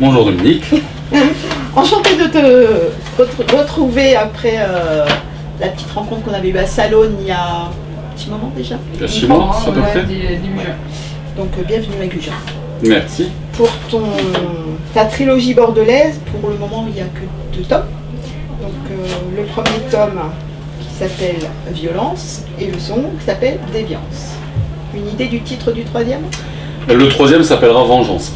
Bonjour Dominique. Enchantée de te retrouver après la petite rencontre qu'on avait eue à Salonne il y a un petit moment déjà. Il y a 6 mois, à peu près. Donc bienvenue à Gujan. Merci. Pour ta trilogie bordelaise, pour le moment il n'y a que 2 tomes. Donc le premier tome qui s'appelle Violence et le second qui s'appelle Déviance. Une idée du titre du troisième? Le troisième s'appellera Vengeance.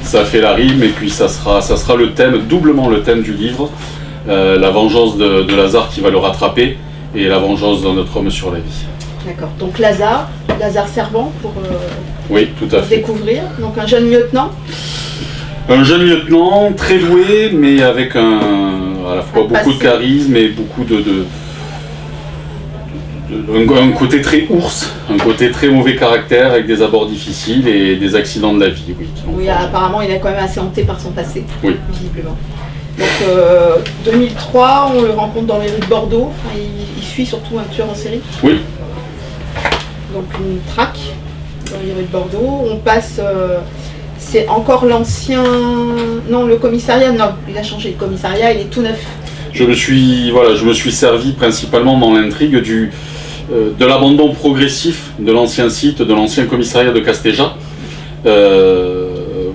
Ça fait la rime et puis ça sera le thème, doublement le thème du livre. La vengeance de Lazare qui va le rattraper et la vengeance d'un autre homme sur la vie. D'accord, donc Lazare Servant pour oui, tout à fait. Découvrir. Donc un jeune lieutenant. Un jeune lieutenant très doué mais avec à la fois beaucoup de charisme et beaucoup un côté très ours, un côté très mauvais caractère avec des abords difficiles et des accidents de la vie. Oui, apparemment il est quand même assez hanté par son passé, oui. Visiblement. Donc 2003, on le rencontre dans les rues de Bordeaux, enfin, il suit surtout un tueur en série. Oui. Donc une traque dans les rues de Bordeaux, on passe, c'est encore l'ancien, non le commissariat, non, il a changé, le commissariat il est tout neuf. Je me suis servi principalement dans l'intrigue de l'abandon progressif de l'ancien site, de l'ancien commissariat de Castéja.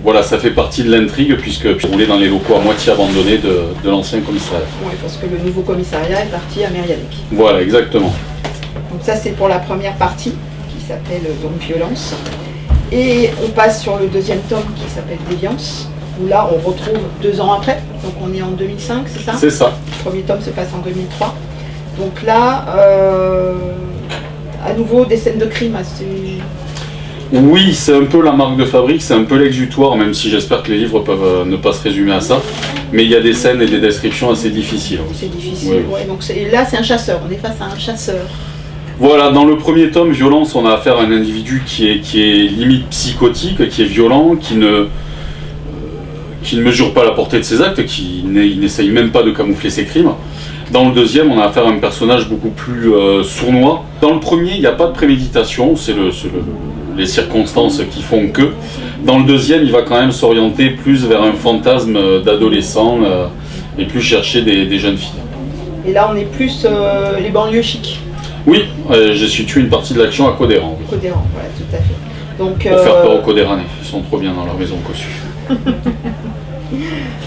Voilà, ça fait partie de l'intrigue puisque on roulait dans les locaux à moitié abandonnés de l'ancien commissariat. Oui, parce que le nouveau commissariat est parti à Mériadeck. Voilà, exactement. Donc ça c'est pour la première partie qui s'appelle donc Violence. Et on passe sur le deuxième tome qui s'appelle Déviance, où là on retrouve 2 ans après, donc on est en 2005, c'est ça? C'est ça. Le premier tome se passe en 2003. Donc là, à nouveau des scènes de crime assez... Oui, c'est un peu la marque de fabrique, c'est un peu l'exutoire, même si j'espère que les livres peuvent ne pas se résumer à ça. Mais il y a des scènes et des descriptions assez difficiles. C'est difficile, oui. Ouais, donc là c'est un chasseur, on est face à un chasseur. Voilà, dans le premier tome, Violence, on a affaire à un individu qui est limite psychotique, qui est violent, qui ne mesure pas la portée de ses actes, qui n'essaye même pas de camoufler ses crimes. Dans le deuxième, on a affaire à un personnage beaucoup plus sournois. Dans le premier, il n'y a pas de préméditation, c'est les circonstances qui font que. Dans le deuxième, il va quand même s'orienter plus vers un fantasme d'adolescent et plus chercher des jeunes filles. Et là, on est plus les banlieues chics. Oui, j'ai situé une partie de l'action à Codéran. Oui. Codéran, voilà, tout à fait. Donc, pour faire peur aux Codéranais, ils sont trop bien dans leur maison cossue.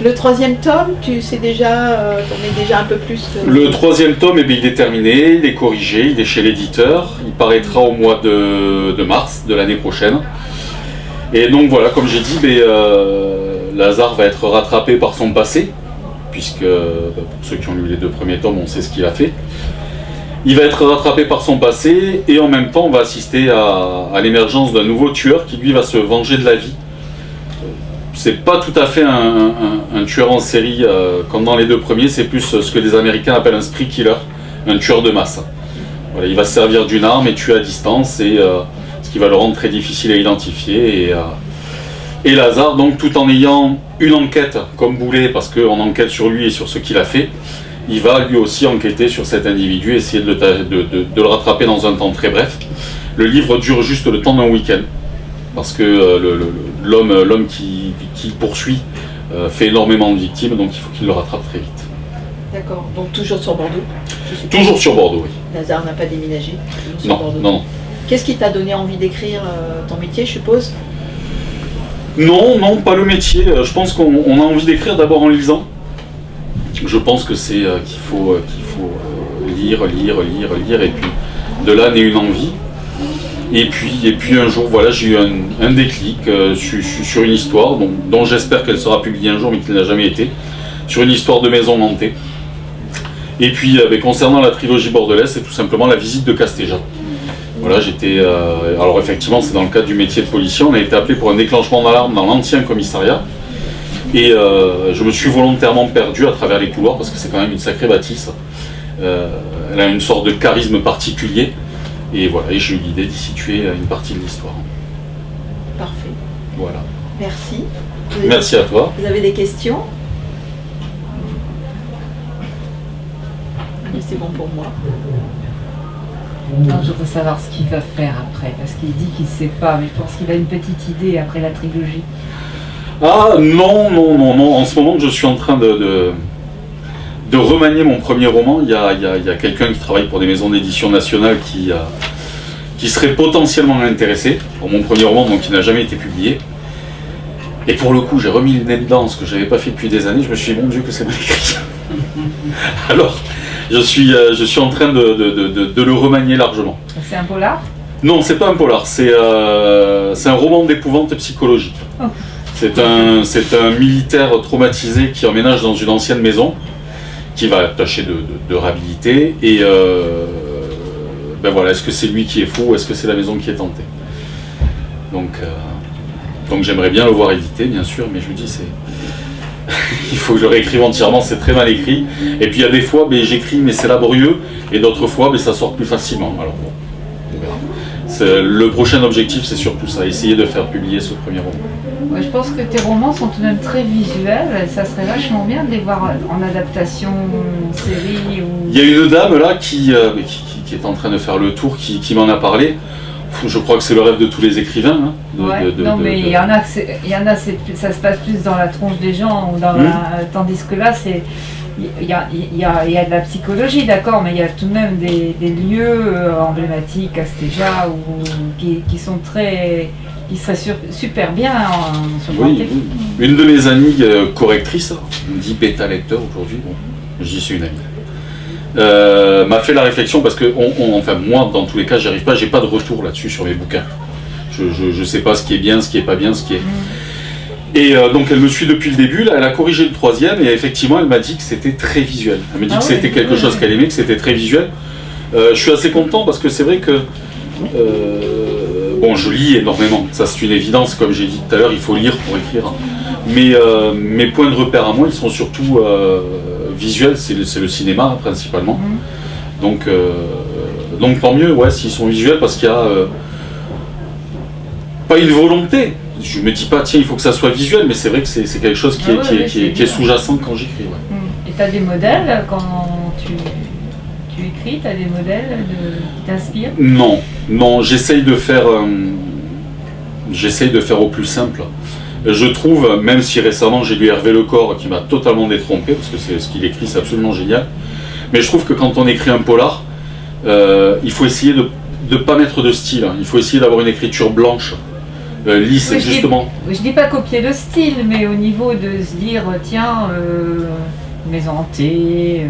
Le troisième tome, tu sais déjà, t'en es déjà un peu plus... Le troisième tome, il est terminé, il est corrigé, il est chez l'éditeur, il paraîtra au mois de mars de l'année prochaine. Et donc voilà, comme j'ai dit, Lazare va être rattrapé par son passé, puisque pour ceux qui ont lu les 2 premiers tomes, on sait ce qu'il a fait. Il va être rattrapé par son passé, et en même temps, on va assister à l'émergence d'un nouveau tueur qui lui va se venger de la vie. C'est pas tout à fait un tueur en série comme dans les 2 premiers, c'est plus ce que les Américains appellent un spree killer, un tueur de masse. Voilà, il va se servir d'une arme et tuer à distance, et ce qui va le rendre très difficile à identifier. Et Lazare, donc, tout en ayant une enquête comme Boulet, parce qu'on enquête sur lui et sur ce qu'il a fait, il va lui aussi enquêter sur cet individu, essayer de le rattraper dans un temps très bref. Le livre dure juste le temps d'un week-end, parce que l'homme qui poursuit fait énormément de victimes, donc il faut qu'il le rattrape très vite. D'accord, donc toujours sur Bordeaux? Toujours sur Bordeaux, oui. Lazare n'a pas déménagé? Non, Bordeaux. Non. Qu'est-ce qui t'a donné envie d'écrire ton métier, je suppose? Non, pas le métier. Je pense qu'on a envie d'écrire d'abord en lisant. Je pense que c'est qu'il faut lire, et puis de là naît une envie. Et puis un jour, voilà, j'ai eu un déclic sur une histoire dont j'espère qu'elle sera publiée un jour, mais qui n'a jamais été, sur une histoire de maison hantée. Et puis, concernant la trilogie bordelaise, c'est tout simplement la visite de Castéja. Voilà, alors effectivement, c'est dans le cadre du métier de policier, on a été appelé pour un déclenchement d'alarme dans l'ancien commissariat. Et je me suis volontairement perdu à travers les couloirs, parce que c'est quand même une sacrée bâtisse. Elle a une sorte de charisme particulier. Et voilà, et j'ai eu l'idée d'y situer une partie de l'histoire. Parfait. Voilà. Merci. Merci à toi. Vous avez des questions? C'est bon pour moi. Non, je voudrais savoir ce qu'il va faire après, parce qu'il dit qu'il ne sait pas, mais je pense qu'il a une petite idée après la trilogie. Ah non, non, non, non. En ce moment, je suis en train de remanier mon premier roman. Il y a quelqu'un qui travaille pour des maisons d'édition nationales qui serait potentiellement intéressé pour mon premier roman, donc qui n'a jamais été publié. Et pour le coup, j'ai remis le nez dedans, ce que je n'avais pas fait depuis des années. Je me suis dit, mon Dieu, que c'est mal écrit. Alors, je suis en train de le remanier largement. C'est un polar? Non, c'est pas un polar, c'est un roman d'épouvante psychologique. Oh. C'est un militaire traumatisé qui emménage dans une ancienne maison, qui va tâcher de réhabiliter, et ben voilà, est-ce que c'est lui qui est fou ou est-ce que c'est la maison qui est tentée? Donc j'aimerais bien le voir édité, bien sûr, mais je me dis, il faut que je le réécrive entièrement, c'est très mal écrit. Et puis il y a des fois, ben, j'écris mais c'est laborieux, et d'autres fois, ben, ça sort plus facilement. Alors bon, on verra. Le prochain objectif, c'est surtout ça, essayer de faire publier ce premier roman. Ouais, je pense que tes romans sont tout de même très visuels, ça serait vachement bien de les voir en adaptation, série ou... Il y a une dame là qui est en train de faire le tour, qui m'en a parlé. Je crois que c'est le rêve de tous les écrivains. Hein, mais il y en a, ça se passe plus dans la tronche des gens, ou tandis que là, il y a de la psychologie, d'accord, mais il y a tout de même des lieux emblématiques à Stéja qui seraient super bien sur le oui. Une de mes amies correctrices, on dit bêta-lecteur aujourd'hui, bon, je dis c'est une amie, m'a fait la réflexion parce que enfin moi dans tous les cas j'arrive pas, j'ai pas de retour là-dessus sur mes bouquins. Je sais pas ce qui est bien, ce qui est pas bien, ce qui est... Et donc elle me suit depuis le début, là elle a corrigé le troisième et effectivement elle m'a dit que c'était très visuel. Elle m'a dit que c'était quelque chose qu'elle aimait, que c'était très visuel. Je suis assez content parce que c'est vrai que bon, je lis énormément, ça c'est une évidence, comme j'ai dit tout à l'heure, il faut lire pour écrire. Mais mes points de repère à moi, ils sont surtout visuels, c'est le cinéma principalement. Donc tant mieux, ouais, s'ils sont visuels, parce qu'il y a pas une volonté. Je me dis pas, tiens, il faut que ça soit visuel, mais c'est vrai que c'est quelque chose qui est sous-jacent quand j'écris. Ouais. Et tu as des modèles quand tu écris, tu as des modèles qui t'inspirent? Non, j'essaye de faire au plus simple. Je trouve, même si récemment j'ai lu Hervé Lecor qui m'a totalement détrompé, parce que ce qu'il écrit c'est absolument génial, mais je trouve que quand on écrit un polar, il faut essayer de ne pas mettre de style, il faut essayer d'avoir une écriture blanche, lisse, oui, justement. Je dis pas copier le style, mais au niveau de se dire, tiens, maison hantée,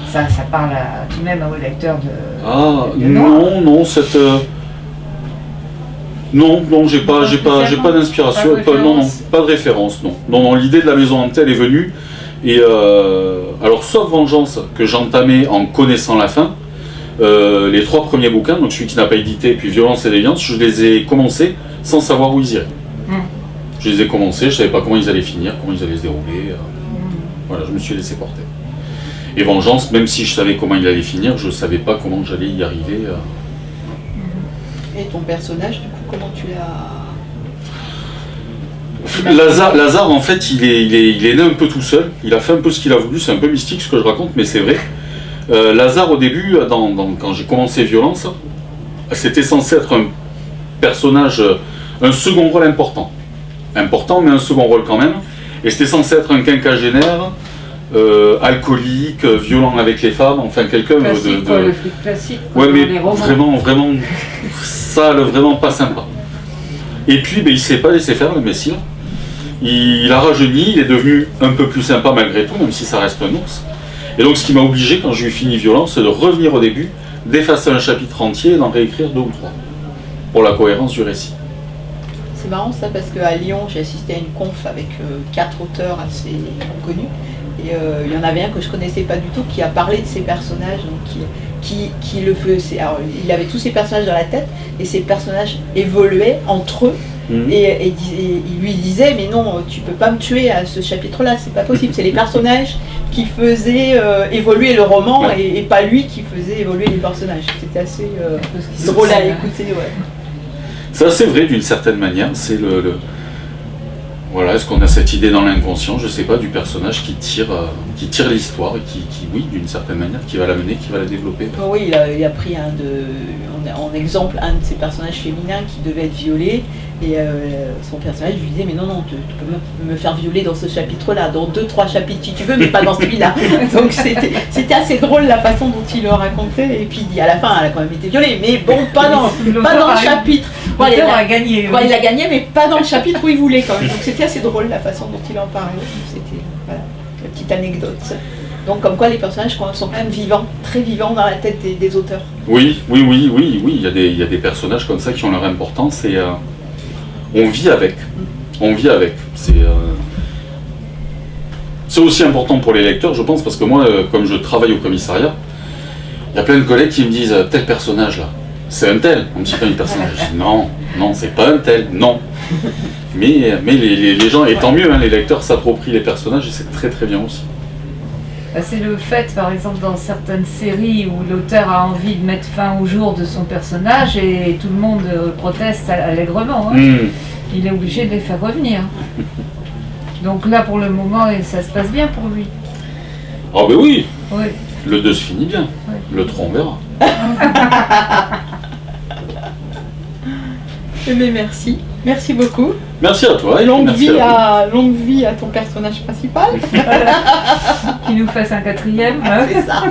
ça parle tout de même au lecteur de... Ah, de non, cette... Non, j'ai pas d'inspiration, pas de référence, non. Non, l'idée de la maison hantée, elle est venue, et alors, sauf Vengeance, que j'entamais en connaissant la fin, les 3 premiers bouquins, donc celui qui n'a pas édité, puis Violence et Déviance, je les ai commencés sans savoir où ils iraient. Je les ai commencés, je savais pas comment ils allaient finir, comment ils allaient se dérouler, voilà, je me suis laissé porter. Et Vengeance, même si je savais comment il allait finir, je savais pas comment j'allais y arriver. Et ton personnage, du coup, comment tu l'as... Lazare, en fait, il est né un peu tout seul. Il a fait un peu ce qu'il a voulu. C'est un peu mystique ce que je raconte, mais c'est vrai. Lazare, au début, quand j'ai commencé Violence, c'était censé être un personnage, un second rôle important. Important, mais un second rôle quand même. Et c'était censé être un quinquagénaire, alcoolique, violent avec les femmes, enfin quelqu'un le flic classique. Ouais, mais vraiment sale, vraiment pas sympa. Et puis, il s'est pas laissé faire, le Messie. Il a rajeuni, il est devenu un peu plus sympa malgré tout, même si ça reste un ours. Et donc, ce qui m'a obligé, quand j'ai eu fini Violence, c'est de revenir au début, d'effacer un chapitre entier et d'en réécrire 2 ou 3, pour la cohérence du récit. C'est marrant ça, parce qu'à Lyon, j'ai assisté à une conf avec 4 auteurs assez connus. Et il y en avait un que je connaissais pas du tout qui a parlé de ces personnages, donc qui le faisait. Alors, il avait tous ces personnages dans la tête et ces personnages évoluaient entre eux. Et il lui disait, mais non, tu peux pas me tuer à ce chapitre-là, c'est pas possible. C'est les personnages qui faisaient évoluer le roman, et pas lui qui faisait évoluer les personnages. C'était assez drôle à écouter. Ouais. C'est assez vrai d'une certaine manière. C'est Voilà, est-ce qu'on a cette idée dans l'inconscient, je sais pas, du personnage qui tire l'histoire et qui, oui, d'une certaine manière, qui va l'amener, qui va la développer. Oh oui, il a pris en exemple un de ses personnages féminins qui devait être violé, et son personnage lui disait mais non, tu peux me faire violer dans ce chapitre-là, dans 2-3 chapitres si tu veux, mais pas dans celui-là. Donc c'était assez drôle la façon dont il le racontait, et puis à la fin elle a quand même été violée, mais bon, pas dans le chapitre. L'auteur a gagné. Ouais, il a gagné, mais pas dans le chapitre où il voulait quand même. Donc c'était assez drôle la façon dont il en parlait. C'était voilà, une petite anecdote. Donc comme quoi les personnages sont quand même vivants, très vivants dans la tête des auteurs. Oui, il y a des personnages comme ça qui ont leur importance et on vit avec. On vit avec. C'est aussi important pour les lecteurs, je pense, parce que moi, comme je travaille au commissariat, il y a plein de collègues qui me disent tel personnage là, c'est un tel, un petit peu un personnage. Je dis non, c'est pas un tel, non. Mais les gens, et tant mieux, hein, les lecteurs s'approprient les personnages et c'est très très bien aussi. C'est le fait, par exemple, dans certaines séries où l'auteur a envie de mettre fin au jour de son personnage et tout le monde proteste allègrement. Hein. Il est obligé de les faire revenir. Donc là, pour le moment, ça se passe bien pour lui. Ah ben oui, Oui. le 2 se finit bien, Oui. le 3 on verra. Mais merci. Merci beaucoup. Merci à toi. Et Longue merci vie à longue vie à ton personnage principal. Qu'il nous fasse un 4e. Hein. C'est ça.